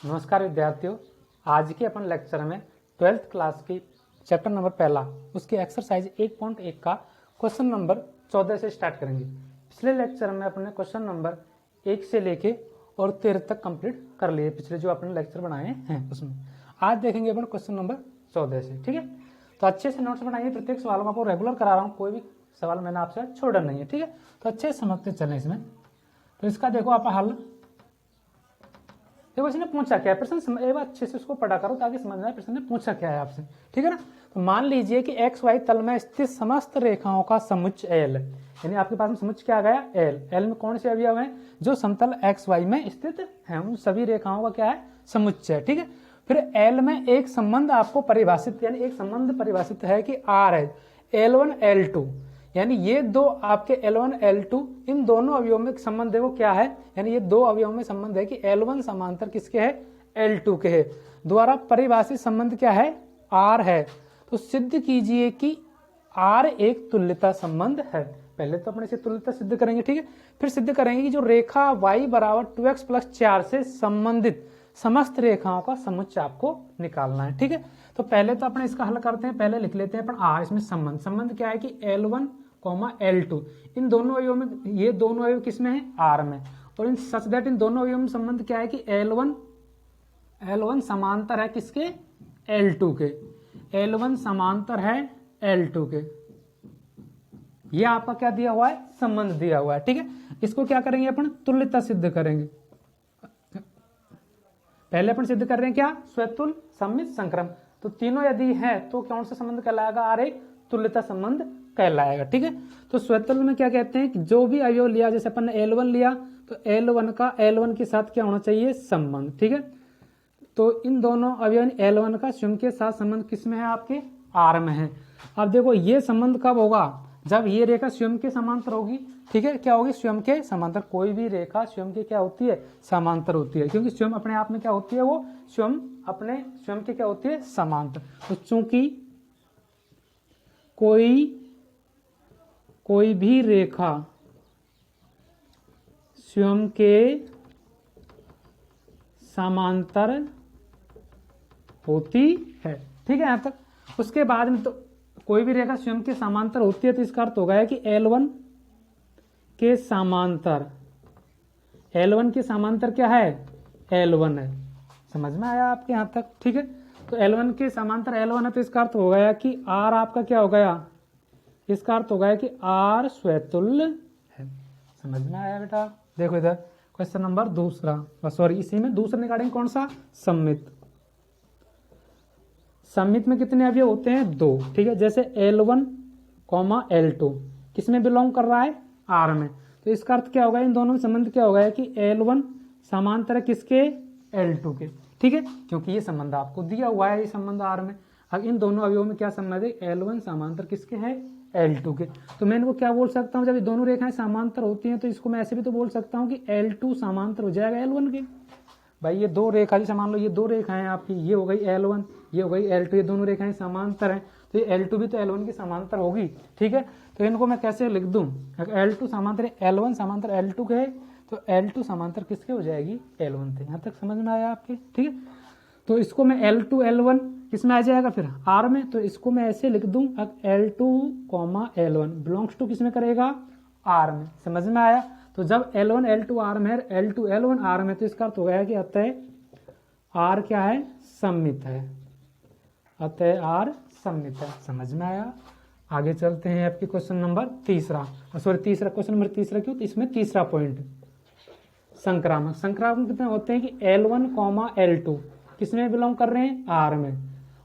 नमस्कार विद्यार्थियों, आज के अपन लेक्चर में 12th क्लास की चैप्टर नंबर पहला उसकी एक्सरसाइज 1.1 का क्वेश्चन नंबर 14 से स्टार्ट करेंगे। पिछले लेक्चर में अपने क्वेश्चन नंबर 1 से लेके और 13 तक कंप्लीट कर लिए, पिछले जो अपने लेक्चर बनाए हैं उसमें। आज देखेंगे अपन क्वेश्चन नंबर 14 से। ठीक है, तो अच्छे से नोट्स बनाइए, प्रत्येक सवाल में आपको रेगुलर करा रहा हूँ, कोई भी सवाल मैंने आपसे छोड़ा नहीं है। ठीक है, तो अच्छे से समझते चलें इसमें। तो इसका देखो आप हल, देखो इसने पूछा क्या है, प्रश्न एक बार अच्छे से उसको पढ़ा करो ताकि समझ में आए प्रश्न ने पूछा क्या है आपसे। ठीक है ना, तो मान लीजिए कि एक्स वाई तल में स्थित समस्त रेखाओं का समुच्चय एल, यानी आपके पास में समुच्चय क्या आ गया एल। एल में कौन से अवयव हैं जो समतल एक्स वाई में स्थित हैं, उन सभी रेखाओं का क्या है समुच्चय। ठीक है, फिर एल में एक संबंध आपको परिभाषित, यानी एक संबंध परिभाषित है कि आर है L1 L2, यानी ये दो आपके L1 L2 इन दोनों अवयवों में संबंध देखो क्या है, यानी ये दो अवयवों में संबंध है कि L1 समांतर किसके है L2 के है, द्वारा परिभाषित संबंध क्या है R है। तो सिद्ध कीजिए कि R एक तुल्यता संबंध है। पहले तो अपने से तुल्यता सिद्ध करेंगे, ठीक है, फिर सिद्ध करेंगे कि जो रेखा y बराबर 2x + 4 से संबंधित समस्त रेखाओं का समुच्चय आपको निकालना है। ठीक है, तो पहले तो अपने इसका हल करते हैं, पहले लिख लेते हैं अपन आर। इसमें संबंध क्या है कि L1, L2 इन दोनों अवयवों में, ये दोनों अवयव किसमें है आर में, और इन सच दैट इन दोनों अवयवों में संबंध क्या है कि L1 समांतर है किसके L2 के, L1 समांतर है L2 के, ये आपका क्या दिया हुआ है संबंध दिया हुआ है। ठीक है, इसको क्या करेंगे अपन तुल्यता सिद्ध करेंगे। पहले अपन सिद्ध कर रहे हैं क्या स्वतुल सममित संक्रम, तो तीनों यदि है तो कौन सा संबंध कहलाएगा आर एक तुल्यता संबंध कहलाएगा। ठीक है, तो स्वतुल में क्या कहते हैं कि जो भी अवयव लिया, जैसे अपन ने L1 लिया तो L1 का L1 के साथ क्या होना चाहिए संबंध। ठीक है, तो इन दोनों अवयव L1 का स्वयं के साथ संबंध किसमें है आपके आर में है। अब देखो ये संबंध कब होगा, जब ये रेखा स्वयं के समांतर होगी। ठीक है, क्या होगी स्वयं के समांतर, कोई भी रेखा स्वयं के क्या होती है समांतर होती है, क्योंकि स्वयं अपने आप में क्या होती है वो स्वयं अपने स्वयं के क्या होती है समांतर। तो चूंकि कोई भी रेखा स्वयं के समांतर होती है, ठीक है यहां तक। उसके बाद में तो कोई भी रेखा स्वयं के समांतर होती है, तो इसका अर्थ होगा कि L1 के समांतर, L1 के समांतर क्या है L1 है। समझ में आया आपके यहां तक। ठीक है, तो L1 के समांतर L1 है, तो इसका अर्थ हो गया कि R आपका क्या हो गया, इसका अर्थ हो गया कि R स्वतुल्य है। समझ में आया बेटा। देखो इधर क्वेश्चन नंबर दूसरा, सॉरी इसी में दूसरा निकालेंगे कौन सा सममित। सममित में कितने अवयव होते हैं दो। ठीक है, जैसे L1, L2 किसमें बिलोंग कर रहा है R में, तो इसका अर्थ क्या होगा इन दोनों में संबंध क्या होगा कि L1 समांतर है किसके L2 के। ठीक है, क्योंकि ये संबंध आपको दिया हुआ है, ये संबंध R में। अब इन दोनों अवयवों में क्या संबंध है L1 समांतर किसके है L2 के। तो मैं इनको क्या बोल सकता हूँ, जब ये दोनों रेखाएं समांतर होती हैं तो इसको मैं ऐसे भी तो बोल सकता हूँ कि L2 समांतर हो जाएगा L1 के। भाई ये दो रेखा, जैसे मान लो ये दो रेखाएं आपकी, ये हो गई L1, ये हो गई L2, ये दोनों रेखाएं समांतर हैं, तो ये L2 भी तो L1 की समांतर होगी। ठीक है, तो इनको मैं कैसे लिख दूं, L2 समांतर L1 समांतर L2 के है, तो L2 समांतर किसके हो जाएगी L1 से। यहाँ तक समझ में आया आपके। ठीक है, तो इसको मैं L2 L1 किसमें आ जाएगा फिर R में, तो इसको मैं ऐसे लिख दूं L2, L1 बिलोंग्स टू किसमें करेगा R में। समझ में आया। तो जब L1 L2 R में है, L2 L1 R में, तो इसका अर्थ हो गया कि अतः R क्या है सममित है, अतः R सममित है। समझ में आया। आगे चलते हैं आपके क्वेश्चन नंबर तीसरा, सॉरी तीसरा क्वेश्चन नंबर तीसरा क्यों, तो इसमें तीसरा पॉइंट संक्रामक। संक्रामक कितने होते हैं कि L1, L2 किसमें बिलोंग कर रहे हैं R में,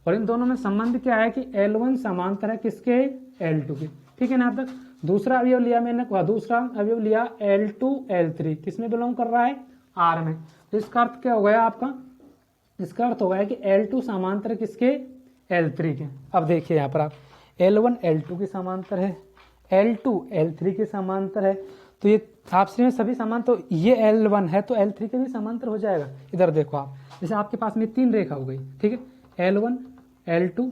और इन दोनों में संबंध क्या है कि L1 समांतर है किसके L2 के। ठीक है ना, अब तक दूसरा अवयव लिया मैंने, दूसरा अवयव लिया L2 L3 किसमें बिलोंग कर रहा है R में, तो इसका अर्थ क्या हो गया आपका, इसका अर्थ हो गया कि L2 समांतर किसके L3 के। अब देखिए यहाँ पर आप L1 L2 के समांतर है, L2 L3 के समांतर है, तो ये आपस में सभी समान, तो ये L1 है तो L3 के भी समांतर हो जाएगा। इधर देखो आप, जैसे आपके पास में तीन रेखा हो गई, ठीक है, L1 L2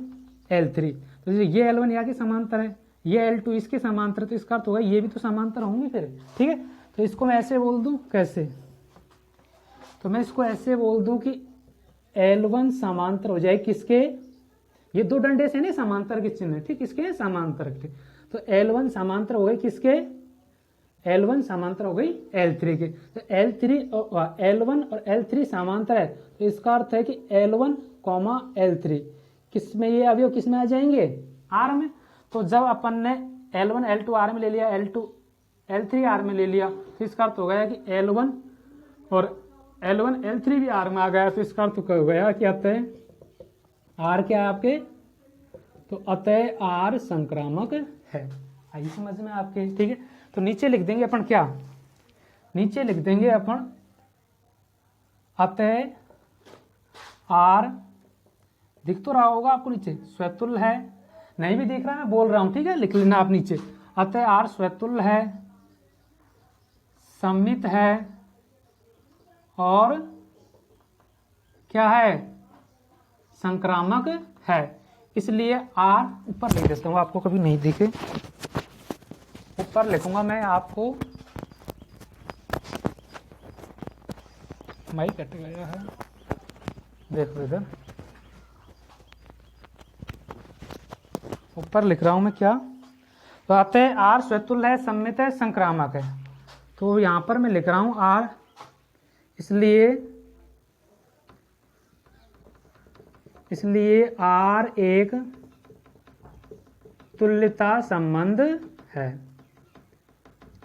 L3, तो ये L1 यहाँ के समांतर है, ये L2 इसके समांतर, तो इसका अर्थ होगा ये भी तो समांतर होंगे फिर। ठीक है, तो इसको मैं ऐसे बोल दूं कैसे, तो मैं इसको ऐसे बोल दूं कि L1 समांतर हो जाए किसके, ये दो डंडे से नहीं समांतर के चिन्ह है, ठीक, किसके समांतर के। तो L1 समांतर हो गए किसके, L1 समांतर हो गई L3 के। तो L1 और L3 समांतर है, तो इसका अर्थ है कि L1, L3 किसमें, ये अवयव किसमें आ जाएंगे, R में। तो जब अपन ने L1 L2 R में ले लिया, L3 R में ले लिया, तो इसका अर्थ हो गया कि L1 और L1 L3 भी R में आ गया। तो इसका अर्थ हो गया कि अतः R क्या है आपके, तो अतः R संक्रामक है। आई समझ में आपके, ठीक है। तो नीचे लिख देंगे अपन क्या, नीचे लिख देंगे अपन अतः R, दिख तो रहा होगा आपको नीचे, स्वतुल्य है, नहीं भी दिख रहा मैं बोल रहा हूं, ठीक है, लिख लेना आप नीचे। अतः R स्वतुल्य है, सममित है और क्या है, संक्रामक है। इसलिए R ऊपर लिख देता हूं, आपको कभी नहीं दिखे, ऊपर लिखूंगा मैं आपको, माइक कट गया है, देखो इधर ऊपर लिख रहा हूं मैं क्या, तो अतः R स्वतुल्य है, सममित है, संक्रामक है। तो यहां पर मैं लिख रहा हूं R, इसलिए R एक तुल्यता संबंध है।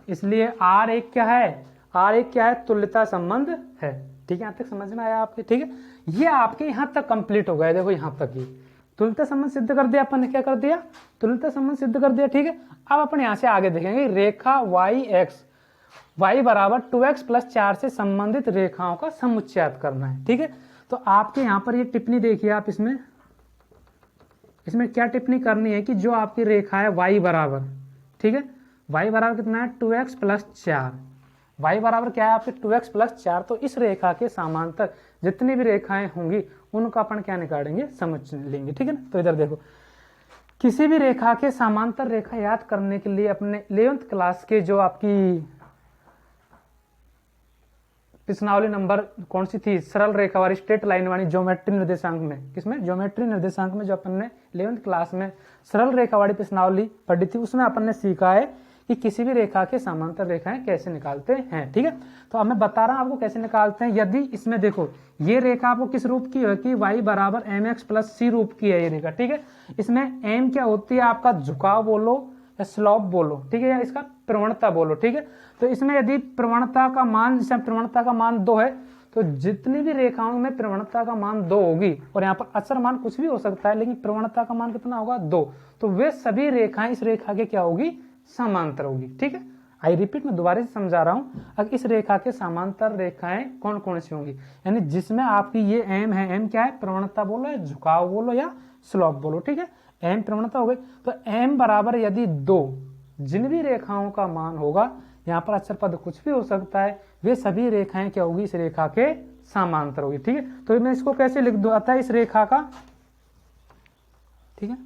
इसलिए R एक क्या है, R एक क्या है, तुल्यता संबंध है। ठीक है, यहां तक समझ में आया आपके, ठीक है। ये आपके यहां तक कंप्लीट हो गया, देखो यहां तक ही तुल्यता संबंध सिद्ध कर दिया अपन ने, क्या कर दिया, तुल्यता संबंध सिद्ध कर दिया, ठीक है। अब अपन यहां से आगे देखेंगे, रेखा y बराबर 2x + 4 से संबंधित रेखाओं का समुच्चय करना है, ठीक है। तो आपके यहां पर ये टिप्पणी देखिए आप, इसमें क्या टिप्पणी करनी है कि जो आपकी रेखा है y बराबर, ठीक है, y बराबर कितना है, 2x + 4, y बराबर क्या है आपके 2x + 4। तो इस रेखा के समांतर जितनी भी रेखाएं होंगी उनका अपन क्या निकालेंगे, समुच्चय लेंगे, ठीक है ना। तो इधर देखो, किसी भी रेखा के समांतर रेखा याद करने के लिए अपने 11th क्लास के जो आपकी प्रश्नावली नंबर कौन सी थी, सरल रेखा वाली स्ट्रेट लाइन वाली ज्योमेट्री निर्देशांक में, किसमें, ज्योमेट्री निर्देशांक में, जो अपन ने 11th क्लास में सरल रेखा वाली प्रश्नावली पढ़ी थी, उसमें अपन ने सीखा है कि किसी भी रेखा के समांतर रेखाएं कैसे निकालते हैं, ठीक है। तो अब मैं बता रहा हूं आपको कैसे निकालते हैं। यदि इसमें देखो, ये रेखा आपको किस रूप की है कि y बराबर mx + c रूप की है ये रेखा, ठीक है। इसमें m क्या होती है आपका, झुकाव बोलो या स्लॉप बोलो, ठीक है, या इसका प्रवणता बोलो, ठीक है। तो इसमें यदि प्रवणता का मान, जैसे प्रवणता का मान 2 है, तो जितनी भी रेखाओं में प्रवणता का मान 2 होगी, और यहाँ पर अचर मान कुछ भी हो सकता है, लेकिन प्रवणता का मान कितना होगा, 2, तो वे सभी रेखाएं इस रेखा के क्या होगी, समांतर होगी, ठीक है। आई रिपीट, मैं दोबारा से समझा रहा हूं, अब इस रेखा के समांतर रेखाएं कौन कौन सी होंगी, यानी जिसमें आपकी ये m है, m क्या है, प्रवणता बोलो या झुकाव बोलो या स्लॉप बोलो, ठीक है, m प्रवणता हो गई। तो m बराबर यदि 2, जिन भी रेखाओं का मान होगा, यहाँ पर अक्षर पद कुछ भी हो सकता है, वे सभी रेखाएं क्या होगी, इस रेखा के समांतर होगी, ठीक है। तो मैं इसको कैसे लिख दूं, अतः इस रेखा का, ठीक है,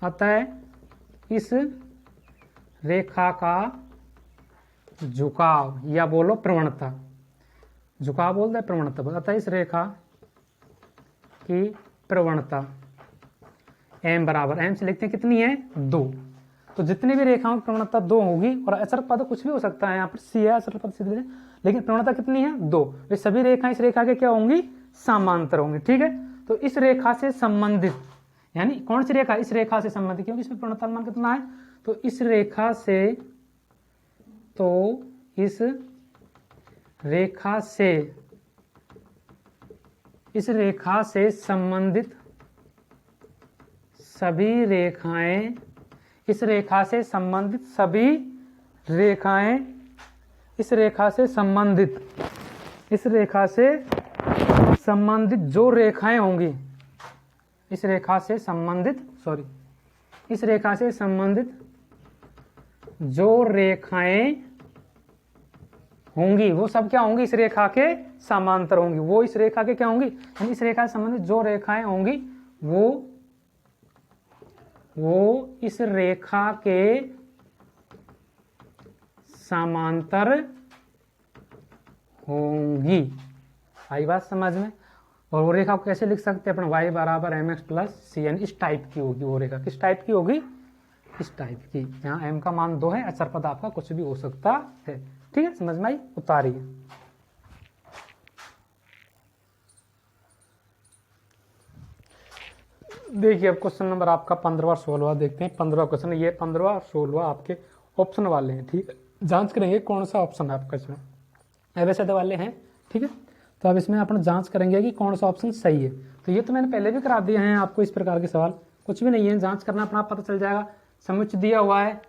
अतः इस रेखा का झुकाव या बोलो प्रवणता, झुकाव बोल दे प्रवणता, अतः इस रेखा की प्रवणता m बराबर, m से लिखते हैं कितनी है, 2। तो जितनी भी रेखाओं की प्रवणता 2 होगी, और अचर पद कुछ भी हो सकता है, यहाँ पर c है अचर पद सीधे, लेकिन प्रवणता कितनी है, 2, वे सभी रेखाएं इस रेखा के क्या होंगी, समांतर होंगी, ठीक है। तो इस रेखा से संबंधित, यानी कौन सी रेखा, इस रेखा से संबंधित, क्योंकि इसमें प्रवणता मान कितना है, तो इस रेखा से संबंधित सभी रेखाएं, इस रेखा से संबंधित सभी रेखाएं, इस रेखा से संबंधित जो रेखाएं होंगी, इस रेखा से संबंधित जो रेखाएं होंगी, वो सब क्या होंगी, इस रेखा के समांतर होंगी, वो इस रेखा के क्या होंगी, यानी इस रेखा से संबंधित जो रेखाएं होंगी वो इस रेखा के समांतर होंगी। आई बात समझ में। और वो रेखा को कैसे लिख सकते हैं अपन, y बराबर mx प्लस सी एन, इस टाइप की होगी वो रेखा। किस टाइप की होगी, इस टाइप की। यहाँ m का मान 2 है, अचर पद आपका कुछ भी हो सकता है। ठीक है, समझ में आई, उतारिए। देखिए अब क्वेश्चन नंबर आपका 15 और 16 देखते हैं। 15 क्वेश्चन, ये 15 और 16 आपके ऑप्शन वाले हैं। ठीक है, जांच करेंगे कौन सा ऑप्शन है आपका इसमें, एबीसीडी वाले हैं। ठीक है, तो अब इसमें अपन जांच करेंगे कि कौन सा ऑप्शन सही है। तो ये तो मैंने पहले भी करा दिए हैं आपको, इस प्रकार के सवाल कुछ भी नहीं है, जांच करना अपना पता चल जाएगा। समुच्चय दिया हुआ है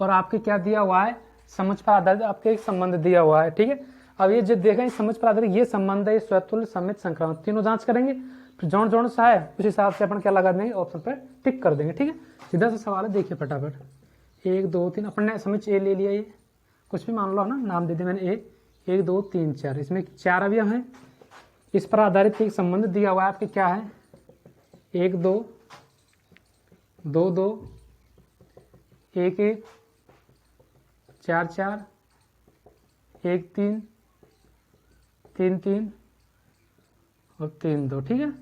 और आपके क्या दिया हुआ है, समुच्चय पर आधारित आपके एक संबंध दिया हुआ है। ठीक है, अब ये जो देखें समुच्चय पर आधारित ये संबंध है, स्वतुल्य, समित, संक्रामक, तीनों जांच करेंगे। फिर जौन जौन सा है उस हिसाब से अपन क्या लगा देंगे, ऑप्शन पर टिक कर देंगे। ठीक है, सीधा सा सवाल है, देखिए फटाफट। 1 2 3 अपन ने समुच्चय ए ले लिया, ये कुछ भी मान लो ना, नाम दे दिया मैंने ए। 1 2 3 4, इसमें 4 अवयव हैं। इस पर आधारित एक संबंध दिया हुआ है आपके, क्या है, 1 2 2 2 1 1 4 4 1 3 3 3 और 3 2। ठीक है,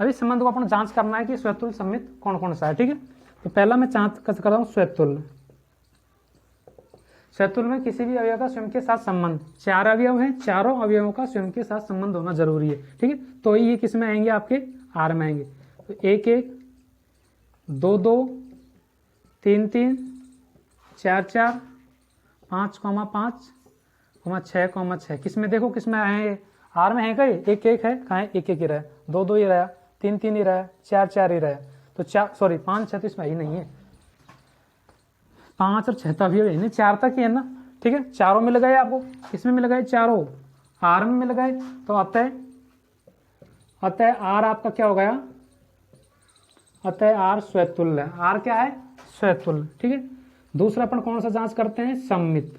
अभी संबंध को अपन जांच करना है कि स्वतुल्य समित कौन कौन सा है। ठीक है, तो पहला मैं जांच कर रहा हूँ स्वतुल्य। स्वतुल्य में किसी भी अवयव का स्वयं के साथ संबंध, 4 अवयव हैं, चारों अवयवों का स्वयं के साथ संबंध होना जरूरी है। ठीक है, तो ये किस में आएंगे, आपके आर में आएंगे। तो 1 1 2 2 3 3 4 4 5 5 6 6, किस में देखो, किस में आए, आर में है क्या, 1 1 है, कहाँ है, 1 1 ही रहा, 2 2 ही रहा, 3 3 ही रहा, 4 4 ही रहा। तो 5 6 तो इसमें ही नहीं है, 5 और 6 तक भी नहीं, 4 तक ही है ना। ठीक है, चारों मिल गए आपको, किसमें मिल गए, चारों आर में मिल गए। तो अतः आर आपका क्या हो गया, अतः आर स्वतुल्य है। आर क्या है, स्वतुल्य। ठीक है, दूसरा अपन कौन सा जांच करते हैं, सम्मित।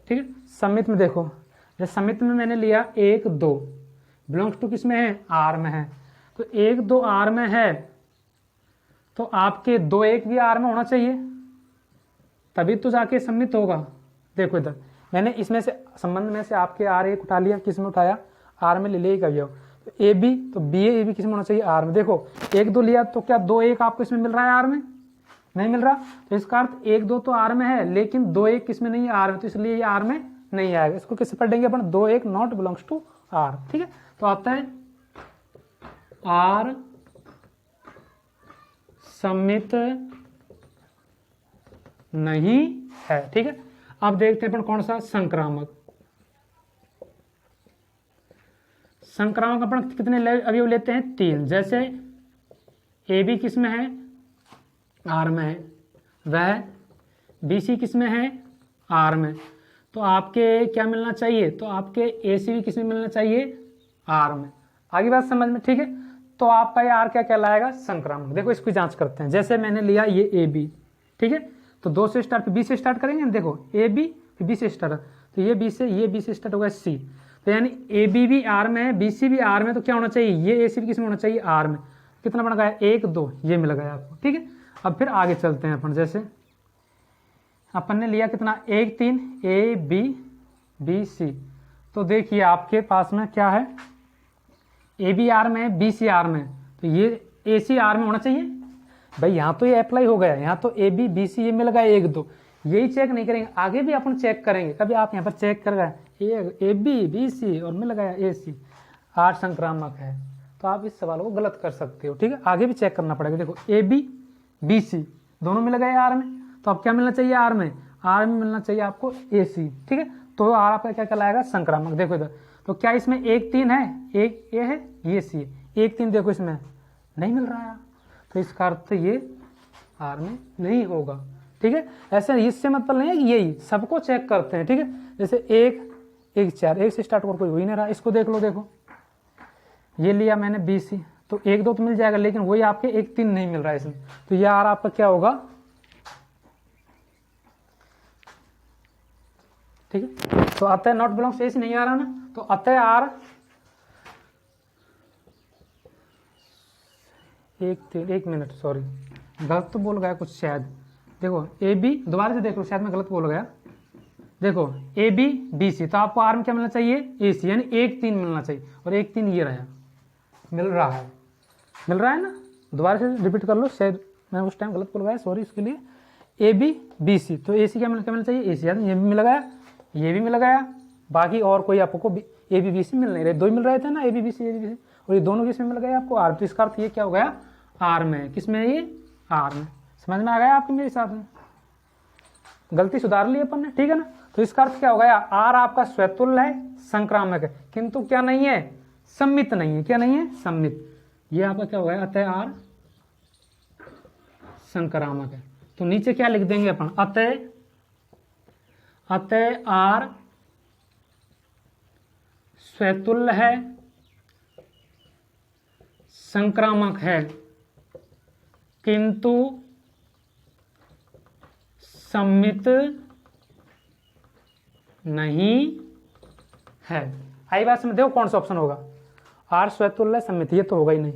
ठीक है, सम्मित में देखो, जैसे सम्मित में मैंने लिया 1 2 बिलोंग्स टू किसमें है, आर में है। तो 1 2 आर में है, तो आपके 2 1 भी आर में होना चाहिए, तभी तो जाके सम्मित होगा। देखो इधर मैंने इसमें से संबंध में से आपके आर 1 उठा लिया, किस में उठाया, आर में ले लिया एक अवयव। तो ए बी, तो बी ए भी किस में होना चाहिए, आर में। देखो 1 2 लिया, तो क्या 2 1 आपको इसमें मिल रहा है, आर में नहीं मिल रहा। तो इसका अर्थ 1 2 तो आर में है, लेकिन 2 1 किसमें नहीं है, आर में, तो इसलिए ये आर में नहीं आएगा। इसको किससे पढ़ेंगे अपन, 2 1 नॉट बिलोंग्स टू आर। ठीक है, तो आता है आर सम्मित नहीं है। ठीक है, अब देखते हैं अपन कौन सा, संक्रामक। संक्रामक अपन कितने अवयव लेते हैं, 3। जैसे ए बी किस में है, आर में है, वह बी सी किस में है, आर में। तो आपके क्या मिलना चाहिए, तो आपके ए सी भी किस में मिलना चाहिए, आर में। आगे बात समझ में। ठीक है, तो आपका ये आर क्या कहलाएगा, संक्रामक। देखो इसकी जांच करते हैं। जैसे मैंने लिया ये ए बी, ठीक है, तो 2 से स्टार्ट, बी से स्टार्ट करेंगे। देखो ए बी, बी से स्टार्ट, तो ये बी से स्टार्ट होगा सी। तो यानी ए बी भी आर में है, बी सी भी आर में, तो क्या होना चाहिए, ये ए सी भी किस में होना चाहिए, आर में। कितना बन गया, 1 2, ये मिल गया आपको। ठीक है, अब फिर आगे चलते हैं अपन। जैसे अपन ने लिया कितना, 1 3 ए बी बी सी। तो देखिए आपके पास में क्या है, ए बी आर में है, बी सी आर में, तो ये ए सी आर में होना चाहिए भाई। यहाँ तो ये अप्लाई हो गया, यहाँ तो ए बी बी सी ये मिल गया 1 2, यही चेक नहीं करेंगे, आगे भी अपन चेक करेंगे। कभी आप यहाँ पर चेक कर गए ए बी बी सी और मिल गया ए सी, 8 संक्रामक है, तो आप इस सवाल को गलत कर सकते हो। ठीक है, आगे भी चेक करना पड़ेगा। देखो ए बी बी सी दोनों मिल गए आर में, तो अब क्या मिलना चाहिए, आर में मिलना चाहिए आपको ए सी। ठीक है, तो आर आपका क्या कहलाएगा, संक्रामक। देखो इधर, तो क्या इसमें 1 3 है, एक ए है, ये सी है, 1 3 देखो इसमें नहीं मिल रहा है, तो इसका अर्थ ये आर में नहीं होगा। ठीक है, ऐसे इससे मतलब नहीं है कि यही सबको चेक करते हैं। ठीक है, जैसे 1 1 4, 1 से स्टार्ट कर कोई हो ही नहीं रहा, इसको देख लो। देखो ये लिया मैंने बी सी, तो 1 2 तो मिल जाएगा, लेकिन वही आपके 1 3 नहीं मिल रहा है इसमें, तो ये आर आपका क्या होगा। ठीक है, तो अतः नॉट बिलोंग्स टू ए सी नहीं आ रहा ना, तो अतः आर 1 मिनट, सॉरी गलत तो बोल गया कुछ शायद। देखो ए बी, दोबारा से देख लो, शायद मैं गलत बोल गया। देखो ए बी बी सी, तो आपको आर में क्या मिलना चाहिए, ए सी, यानी 1 3 मिलना चाहिए, और 1 3 ये रहा, मिल रहा है ना। दोबारा से रिपीट कर लो, शायद मैं उस टाइम गलत बोल गया, सॉरी इसके लिए। ए बी बी सी, तो ए सी क्या मिलना चाहिए, ए सी, यानी ये भी मिल गया, ये भी मिल गया, बाकी और कोई आपको ए बी बी सी मिल नहीं रहे, 2 ही मिल रहे थे ना, ए बी बी सी, और ये दोनों किसमें मिल गए आपको, आर। तो इसका अर्थ ये क्या हो गया, आर में। किसमें है ये, आर में। समझ में आ गया आपके मेरे हिसाब में, गलती सुधार ली अपन ने, ठीक है ना। तो इसका अर्थ क्या हो गया, आर आपका स्वतुल्य है, संक्रामक है, किंतु क्या नहीं है, सम्मित नहीं है। क्या नहीं है, सम्मित। ये आपका क्या हो गया, अतः आर संक्रामक है। तो नीचे क्या लिख देंगे अपन, अतः आर स्वतुल्य है, संक्रामक है, किंतु सम्मित नहीं है। आई बात समझ, देखो कौन सा ऑप्शन होगा, आर स्वतुल्य सम्मित, ये तो होगा ही नहीं।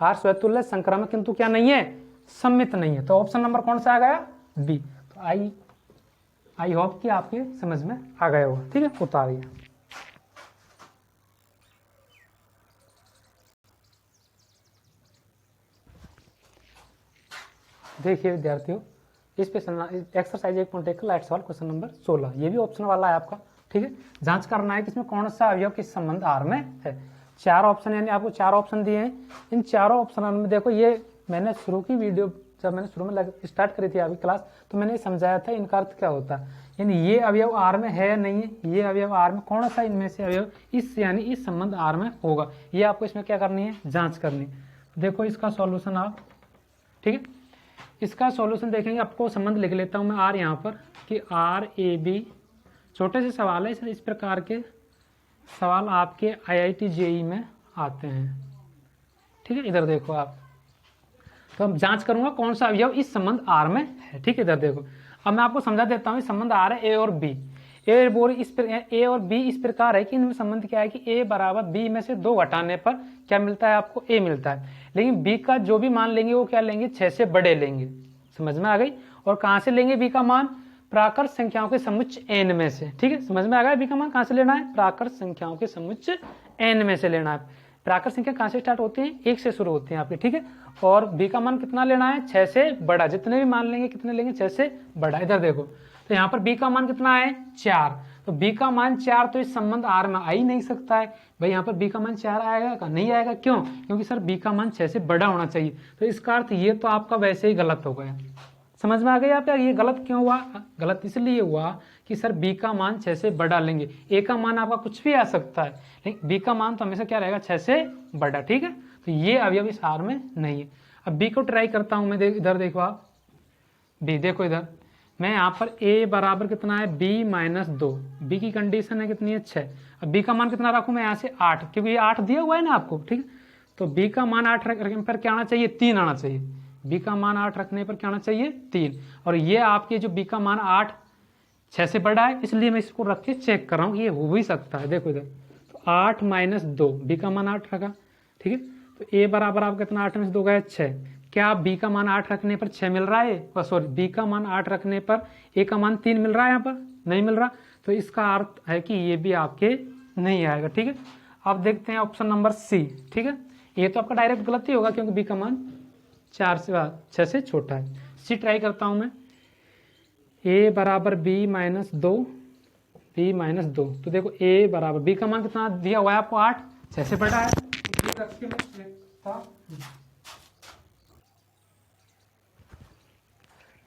आर स्वतुल्य संक्रामक किंतु क्या नहीं है, सम्मित नहीं है। तो ऑप्शन नंबर कौन सा आ गया, बी। तो आई होप कि आपके समझ में आ गया होगा, ठीक है। उतारिए। देखिए विद्यार्थियों, इस पे एक्सरसाइज 1.1 का लाइट सवाल क्वेश्चन नंबर 16, ये भी ऑप्शन वाला है आपका, ठीक है। जांच करना है कि इसमें कौन सा अवयव किस संबंध आर में है। 4 ऑप्शन, यानी आपको 4 ऑप्शन दिए हैं। इन चारों ऑप्शन में देखो, ये मैंने शुरू की वीडियो, जब मैंने शुरू में स्टार्ट करी थी आपकी क्लास, तो मैंने समझाया था इनका अर्थ क्या होता है, यानी ये अवयव आर में है नहीं है, ये अवयव आर में, कौन सा इनमें से अवयव इस यानी इस संबंध आर में होगा, ये आपको इसमें क्या करनी है, जांच करनी। देखो इसका सॉल्यूशन आप, ठीक है, इसका सॉल्यूशन देखेंगे। आपको संबंध लिख लेता हूं मैं आर यहाँ पर, कि आर ए बी, छोटे से सवाल है, इस प्रकार के सवाल आपके IIT JEE में आते हैं, ठीक है। इधर देखो आप, तो हम जांच करूंगा कौन सा अवयव इस संबंध आर में है, ठीक है। इधर देखो, अब मैं आपको समझा देता हूँ। संबंध आर है ए और बी, ए और बी इस प्रकार है कि इनमें संबंध क्या है कि ए बराबर बी में से 2 घटाने पर क्या मिलता है आपको, ए मिलता है। लेकिन बी का जो भी मान लेंगे वो क्या लेंगे, 6 से बड़े लेंगे। समझ में आ गई। और कहां से लेंगे बी का मान, प्राकृत संख्याओं के समुच्चय एन में से, ठीक है। समझ में आ गया, बी का मान कहां से लेना है, प्राकृत संख्याओं के समुच्चय एन में से लेना है। प्राकृत संख्या कहां से स्टार्ट होती है, 1 से शुरू होती है आपकी, ठीक है। और बी का मान कितना लेना है, 6 से बड़ा, जितने भी मान लेंगे कितने लेंगे, 6 से बड़ा। इधर देखो, तो यहाँ पर बी का मान कितना है, 4, तो बी का मान 4, तो इस संबंध आर में आ ही नहीं सकता है भाई। यहाँ पर बी का मान 4 आएगा का, नहीं आएगा, क्यों, क्योंकि सर बी का मान 6 से बड़ा होना चाहिए। तो इसका अर्थ ये तो आपका वैसे ही गलत हो गया। समझ में आ गया आपका, ये गलत क्यों हुआ, गलत इसलिए हुआ कि सर बी का मान 6 से बड़ा लेंगे। ए का मान आपका कुछ भी आ सकता है, लेकिन बी का मान तो हमेशा क्या रहेगा, 6 से बड़ा, ठीक है। तो ये अवयव इस आर में नहीं है। अब बी को ट्राई करता हूं मैं, इधर देखो आप, बी देखो इधर, मैं यहाँ पर a बराबर कितना है, b-2, बी की कंडीशन है कितनी है, 6। अब b का मान कितना रखूँ मैं यहाँ से, 8, क्योंकि ये 8 दिया हुआ है ना आपको, ठीक है। तो b का मान 8 रखने पर क्या आना चाहिए, 3 आना चाहिए। b का मान 8 रखने पर क्या आना चाहिए, 3। और ये आपके जो b का मान 8 6 से बड़ा है, इसलिए मैं इसको रख के चेक कर रहा हूँ, ये हो भी सकता है। देखो इधर, तो 8 - 2, बी का मान 8 रखा, ठीक है। तो a बराबर आपका कितना, 8 में 2 गया 6। क्या बी का मान 8 रखने पर 6 मिल रहा है, सॉरी बी का मान 8 रखने पर ए का मान 3 मिल रहा है, यहाँ पर नहीं मिल रहा। तो इसका अर्थ है कि ये भी आपके नहीं आएगा, ठीक है। अब देखते हैं ऑप्शन नंबर सी, ठीक है। ये तो आपका डायरेक्ट गलत ही होगा, क्योंकि बी का मान 6 से छोटा है। सी ट्राई करता हूं मैं, a बराबर b-2, b-2। तो देखो a बराबर, बी का मान कितना दिया हुआ है आपको, 8, 6 से बड़ा है।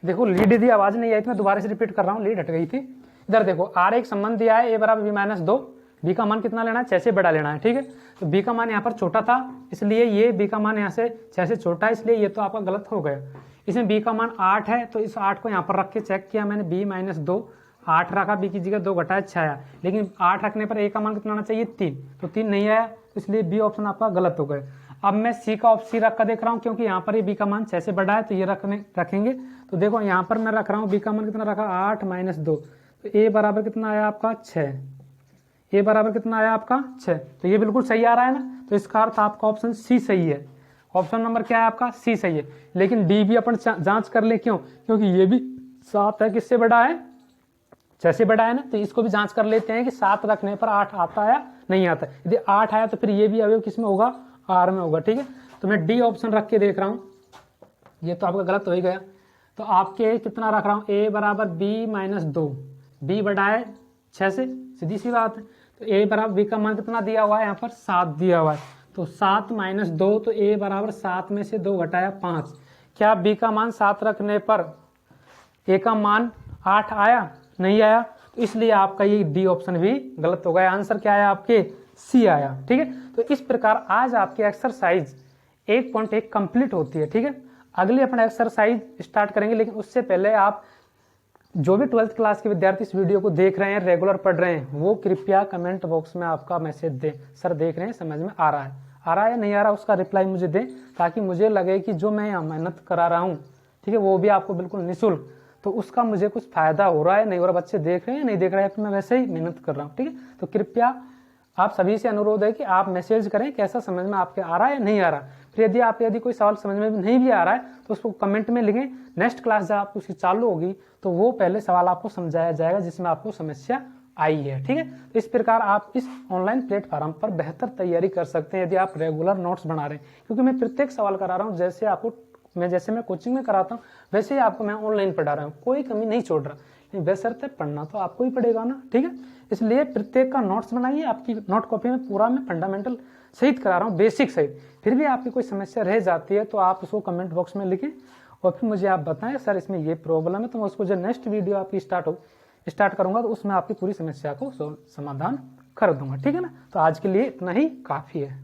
देखो लीड दी, आवाज नहीं आई थी, मैं दोबारा से रिपीट कर रहा हूँ, लीड हट गई थी। इधर देखो, आर एक संबंध दिया है, a बराबर b-2, बी का मान कितना लेना है, 6 से बड़ा लेना है, ठीक है। तो बी का मान यहाँ पर छोटा था, इसलिए ये बी का मान यहाँ से 6 से छोटा है, इसलिए ये तो आपका गलत हो गया। इसमें बी का मान 8 है, तो इस 8 को यहाँ पर रख के चेक किया मैंने, b-2, 8 रखा, बी की जगह 2 घटाया 6 आया। लेकिन 8 रखने पर ए का मान कितना आना चाहिए, 3, तो 3 नहीं आया, इसलिए बी ऑप्शन आपका गलत हो गया। अब मैं सी का ऑप्शन रख कर देख रहा हूँ, क्योंकि यहाँ पर ये बी का मान 6 से बड़ा है, तो ये रखेंगे। तो देखो यहाँ पर मैं रख रहा हूँ, बी का मान कितना रखा, 8 - 2, तो ए बराबर कितना आया आपका, 6। ए बराबर कितना आया आपका, 6। तो ये बिल्कुल सही आ रहा है ना, तो इसका अर्थ आपका ऑप्शन सी सही है। ऑप्शन नंबर क्या है आपका, सी सही है। लेकिन डी भी अपन जांच कर ले, क्यों, क्योंकि ये भी 7 है, किससे बड़ा है, जैसे बड़ा है ना, तो इसको भी जांच कर लेते हैं कि 7 रखने पर 8 आता है नहीं आता। यदि 8 आया तो फिर ये भी अवयव किस में होगा, आर में होगा। ठीक है, तो मैं डी ऑप्शन रख के देख रहा हूँ, ये तो आपका गलत हो ही गया। तो आपके कितना रख रहा हूँ, ए बराबर बी माइनस 2, बी बड़ा है 6 से, सीधी सी बात है। तो ए बराबर बी का मान कितना दिया हुआ है, यहाँ पर 7 दिया हुआ है, तो 7 माइनस 2, तो ए बराबर 7 में से 2 घटाया 5। क्या बी का मान 7 रखने पर ए का मान 8 आया, नहीं आया, तो इसलिए आपका ये डी ऑप्शन भी गलत हो गया। आंसर क्या आया आपके, सी आया। ठीक है, तो इस प्रकार आज आपकी एक्सरसाइज 1.1 कंप्लीट होती है। ठीक है, अगली अपना एक्सरसाइज स्टार्ट करेंगे, लेकिन उससे पहले आप जो भी 12th क्लास के विद्यार्थी इस वीडियो को देख रहे हैं, रेगुलर पढ़ रहे हैं, वो कृपया कमेंट बॉक्स में आपका मैसेज दें, सर देख रहे हैं, समझ में आ रहा है या नहीं आ रहा, उसका रिप्लाई मुझे दें, ताकि मुझे लगे कि जो मैं यहाँ मेहनत करा रहा हूँ, ठीक है, वो भी आपको बिल्कुल निःशुल्क, तो उसका मुझे कुछ फायदा हो रहा है नहीं हो रहा, बच्चे देख रहे हैं नहीं देख रहे हैं, फिर मैं वैसे ही मेहनत कर रहा हूँ। ठीक है, तो कृपया आप सभी से अनुरोध है कि आप मैसेज करें कैसा समझ में आपके आ रहा है नहीं आ रहा। फिर यदि कोई सवाल समझ में नहीं भी आ रहा है तो उसको कमेंट में लिखें, नेक्स्ट क्लास जब आपको उसकी चालू होगी तो वो पहले सवाल आपको समझाया जाएगा जिसमें आपको समस्या आई है। ठीक है, तो इस प्रकार आप इस ऑनलाइन प्लेटफॉर्म पर बेहतर तैयारी कर सकते हैं यदि आप रेगुलर नोट्स बना रहे हैं, क्योंकि मैं प्रत्येक सवाल करा रहा हूँ, जैसे मैं कोचिंग में कराता हूँ वैसे ही आपको मैं ऑनलाइन पढ़ा रहा हूँ, कोई कमी नहीं छोड़ रहा, बशर्ते पढ़ना तो आपको ही पड़ेगा ना। ठीक है, इसलिए प्रत्येक का नोट्स बनाइए, आपकी नोट कॉपी में पूरा मैं फंडामेंटल सहित करा रहा हूँ, बेसिक सहित। फिर भी आपकी कोई समस्या रह जाती है तो आप उसको कमेंट बॉक्स में लिखें और फिर मुझे आप बताएं सर इसमें ये प्रॉब्लम है, तो मैं उसको जो नेक्स्ट वीडियो आपकी स्टार्ट करूंगा तो उसमें आपकी पूरी समस्या को समाधान कर दूंगा। ठीक है ना, तो आज के लिए इतना ही काफी है।